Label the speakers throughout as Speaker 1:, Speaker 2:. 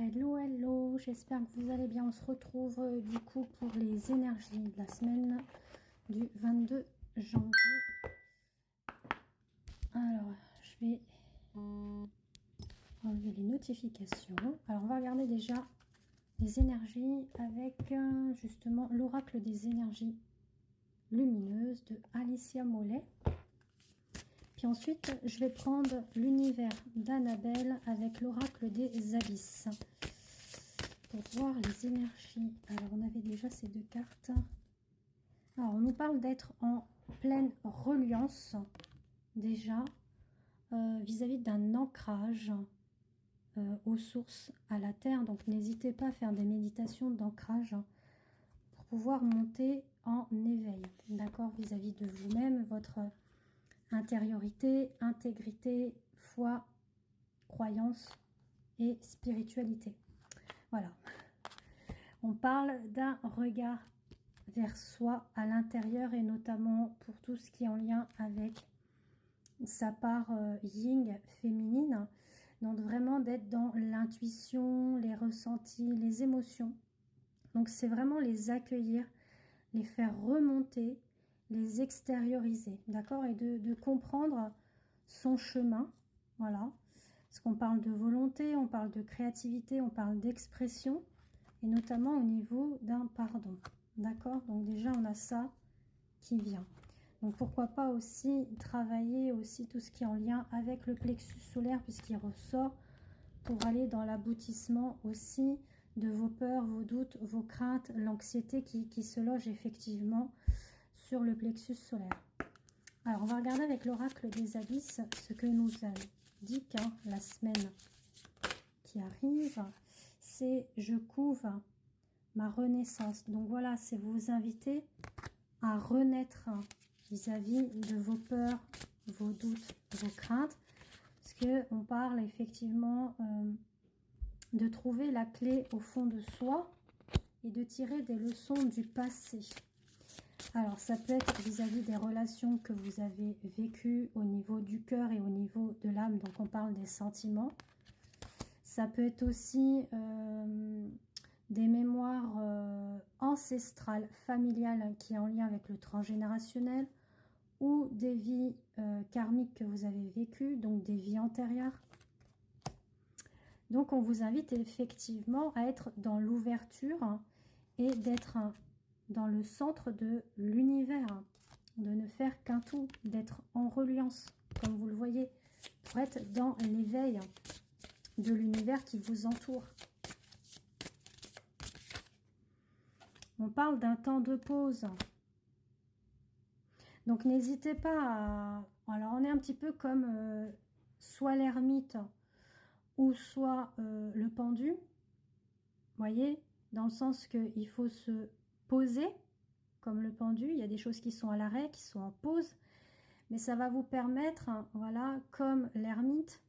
Speaker 1: Hello, hello, j'espère que vous allez bien. On se retrouve du coup pour les énergies de la semaine du 22 janvier. Alors, je vais enlever les notifications. Alors, on va regarder déjà les énergies avec justement l'oracle des énergies lumineuses de Alicia Mollet. Puis ensuite, je vais prendre l'univers d'Annabelle avec l'oracle des abysses. Pour voir les énergies. Alors, on avait déjà ces deux cartes. Alors, on nous parle d'être en pleine reliance, déjà, vis-à-vis d'un ancrage aux sources, à la terre. Donc, n'hésitez pas à faire des méditations d'ancrage pour pouvoir monter en éveil, d'accord, vis-à-vis de vous-même, votre intériorité, intégrité, foi, croyance et spiritualité. Voilà. On parle d'un regard vers soi à l'intérieur et notamment pour tout ce qui est en lien avec sa part yin féminine. Donc vraiment d'être dans l'intuition, les ressentis, les émotions. Donc c'est vraiment les accueillir, les faire remonter, les extérioriser, d'accord, et de comprendre son chemin, voilà. Parce qu'on parle de volonté, on parle de créativité, on parle d'expression, et notamment au niveau d'un pardon, d'accord. Donc déjà, on a ça qui vient. Donc pourquoi pas aussi travailler aussi tout ce qui est en lien avec le plexus solaire, puisqu'il ressort pour aller dans l'aboutissement aussi de vos peurs, vos doutes, vos craintes, l'anxiété qui se loge effectivement sur le plexus solaire. Alors, on va regarder avec l'oracle des abysses ce que nous indique la semaine qui arrive. C'est « Je couvre ma renaissance ». Donc voilà, c'est vous inviter à renaître vis-à-vis de vos peurs, vos doutes, vos craintes. Parce qu'on parle effectivement de trouver la clé au fond de soi et de tirer des leçons du passé. Alors, ça peut être vis-à-vis des relations que vous avez vécues au niveau du cœur et au niveau de l'âme. Donc, on parle des sentiments. Ça peut être aussi des mémoires ancestrales, familiales, qui est en lien avec le transgénérationnel, ou des vies karmiques que vous avez vécues, donc des vies antérieures. Donc, on vous invite effectivement à être dans l'ouverture et d'être dans le centre de l'univers, de ne faire qu'un tout, d'être en reliance, comme vous le voyez, pour être dans l'éveil de l'univers qui vous entoure. On parle d'un temps de pause. Donc n'hésitez pas à... Alors on est un petit peu comme soit l'ermite ou soit le pendu. Vous voyez, dans le sens qu'il faut se poser comme le pendu. Il y a des choses qui sont à l'arrêt, qui sont en pause. Mais ça va vous permettre, voilà, comme l'ermite,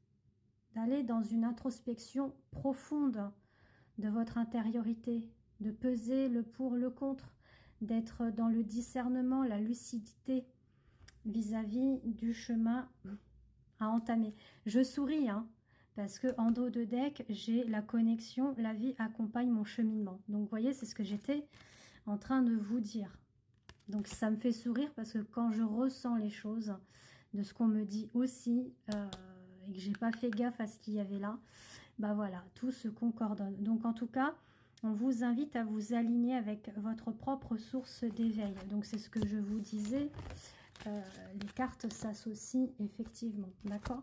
Speaker 1: d'aller dans une introspection profonde de votre intériorité, de peser le pour, le contre, d'être dans le discernement, la lucidité vis-à-vis du chemin à entamer. Je souris, parce que en dos de deck, j'ai la connexion, la vie accompagne mon cheminement. Donc, vous voyez, c'est ce que j'étais en train de vous dire. Donc, ça me fait sourire parce que quand je ressens les choses, de ce qu'on me dit aussi, et que j'ai pas fait gaffe à ce qu'il y avait là, bah voilà, tout se concorde. Donc, en tout cas, on vous invite à vous aligner avec votre propre source d'éveil. Donc, c'est ce que je vous disais. Les cartes s'associent effectivement, d'accord?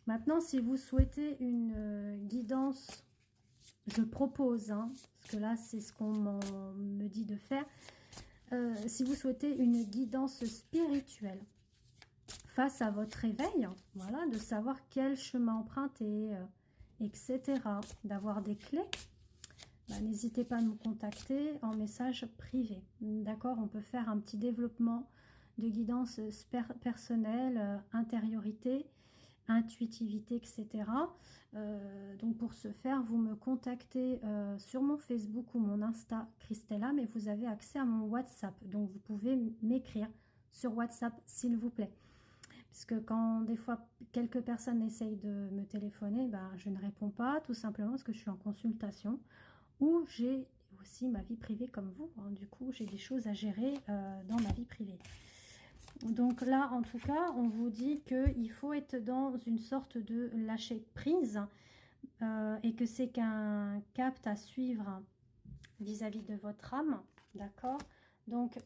Speaker 1: Maintenant, si vous souhaitez une guidance, je propose, parce que là, c'est ce qu'on me dit de faire. Si vous souhaitez une guidance spirituelle face à votre éveil, voilà, de savoir quel chemin emprunter, etc., d'avoir des clés, bah, n'hésitez pas à nous contacter en message privé. D'accord, on peut faire un petit développement de guidance personnelle, intériorité, intuitivité, etc. Donc pour ce faire, vous me contactez sur mon Facebook ou mon Insta Christella, mais vous avez accès à mon WhatsApp. Donc vous pouvez m'écrire sur WhatsApp, s'il vous plaît. Parce que quand des fois quelques personnes essayent de me téléphoner, ben, je ne réponds pas, tout simplement parce que je suis en consultation ou j'ai aussi ma vie privée comme vous, hein. Du coup, j'ai des choses à gérer dans ma vie privée. Donc là, en tout cas, on vous dit qu'il faut être dans une sorte de lâcher prise et que c'est qu'un cap à suivre vis-à-vis de votre âme, d'accord? Donc,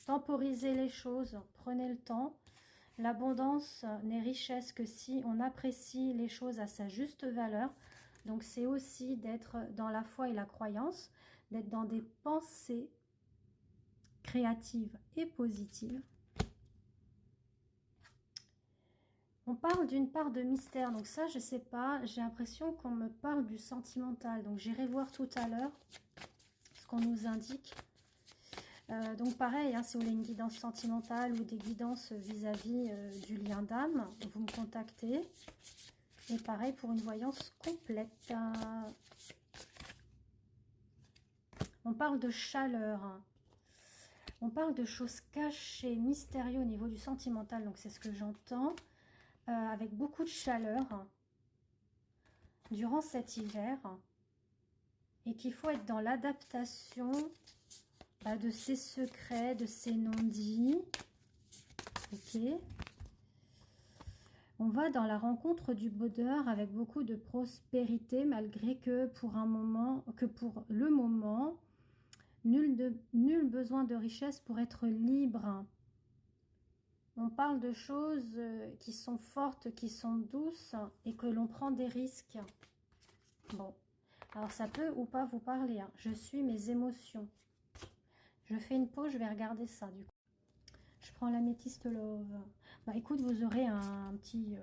Speaker 1: temporisez les choses, prenez le temps. L'abondance n'est richesse que si on apprécie les choses à sa juste valeur. Donc, c'est aussi d'être dans la foi et la croyance, d'être dans des pensées créatives et positives. On parle d'une part de mystère, donc ça, je sais pas, j'ai l'impression qu'on me parle du sentimental. Donc, j'irai voir tout à l'heure ce qu'on nous indique. Donc pareil, hein, si vous voulez une guidance sentimentale ou des guidances vis-à-vis du lien d'âme, vous me contactez. Et pareil pour une voyance complète. On parle de chaleur. On parle de choses cachées, mystérieuses au niveau du sentimental. Donc c'est ce que j'entends. Avec beaucoup de chaleur durant cet hiver. Et qu'il faut être dans l'adaptation de ces secrets, de ces non-dits. Ok. On va dans la rencontre du bonheur avec beaucoup de prospérité, malgré que pour le moment, nul besoin de richesse pour être libre. On parle de choses qui sont fortes, qui sont douces et que l'on prend des risques. Bon, alors ça peut ou pas vous parler, hein. Je suis mes émotions. Je fais une pause, je vais regarder ça du coup. Je prends l'améthyste love. Bah écoute, vous aurez un petit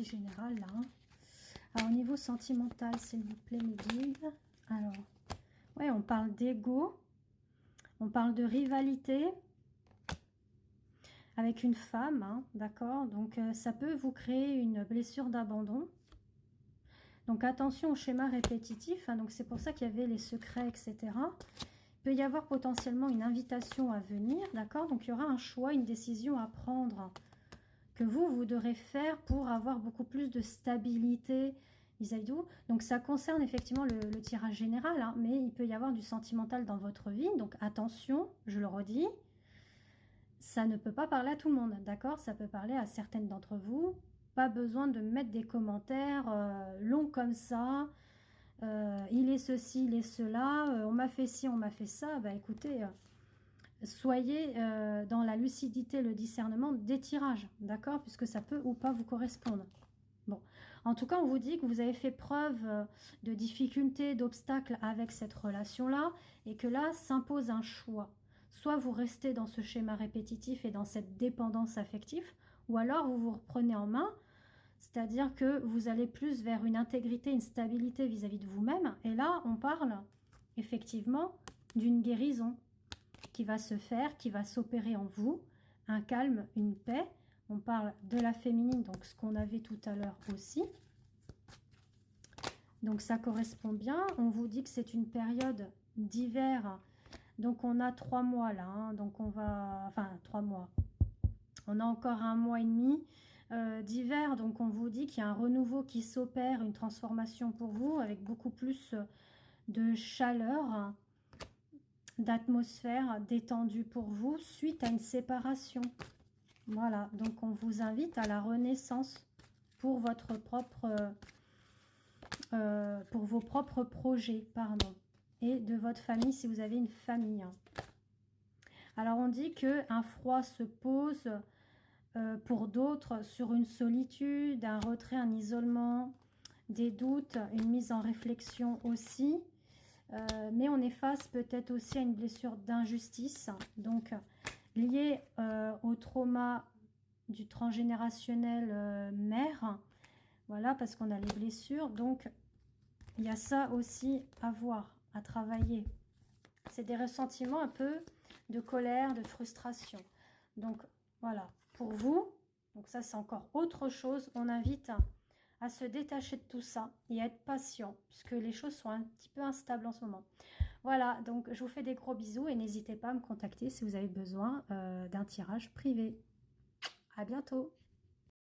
Speaker 1: général là. Hein. Alors au niveau sentimental, s'il vous plaît, mes guides. Alors, ouais, on parle d'ego. On parle de rivalité avec une femme, hein, d'accord? Donc ça peut vous créer une blessure d'abandon. Donc attention au schéma répétitif, hein, donc c'est pour ça qu'il y avait les secrets, etc. Il peut y avoir potentiellement une invitation à venir, d'accord? Donc il y aura un choix, une décision à prendre que vous devrez faire pour avoir beaucoup plus de stabilité vis-à-vis de vous. Donc ça concerne effectivement le tirage général, hein, mais il peut y avoir du sentimental dans votre vie, donc attention, je le redis, ça ne peut pas parler à tout le monde, d'accord? Ça peut parler à certaines d'entre vous. Pas besoin de mettre des commentaires longs comme ça. Il est ceci, il est cela. On m'a fait ci, on m'a fait ça. Bah écoutez, soyez dans la lucidité, le discernement des tirages, d'accord? Puisque ça peut ou pas vous correspondre. Bon, en tout cas, on vous dit que vous avez fait preuve de difficultés, d'obstacles avec cette relation-là et que là, s'impose un choix. Soit vous restez dans ce schéma répétitif et dans cette dépendance affective, ou alors vous vous reprenez en main, c'est-à-dire que vous allez plus vers une intégrité, une stabilité vis-à-vis de vous-même. Et là, on parle effectivement d'une guérison qui va se faire, qui va s'opérer en vous, un calme, une paix. On parle de la féminine, donc ce qu'on avait tout à l'heure aussi. Donc ça correspond bien. On vous dit que c'est une période d'hiver. Donc on a 3 mois là. Hein, donc on va... Enfin, 3 mois. On a encore 1 mois et demi d'hiver. Donc on vous dit qu'il y a un renouveau qui s'opère, une transformation pour vous avec beaucoup plus de chaleur, d'atmosphère détendue pour vous suite à une séparation. Voilà, donc on vous invite à la renaissance pour votre propre, pour vos propres projets, pardon, et de votre famille si vous avez une famille. Alors on dit qu'un froid se pose pour d'autres sur une solitude, un retrait, un isolement, des doutes, une mise en réflexion aussi. Mais on est face peut-être aussi à une blessure d'injustice, donc liée au trauma du transgénérationnel mère, voilà, parce qu'on a les blessures, donc il y a ça aussi à voir, à travailler. C'est des ressentiments un peu de colère, de frustration. Donc voilà, pour vous, donc ça c'est encore autre chose, on invite à se détacher de tout ça et à être patient, puisque les choses sont un petit peu instables en ce moment. Voilà, donc je vous fais des gros bisous et n'hésitez pas à me contacter si vous avez besoin d'un tirage privé. À bientôt.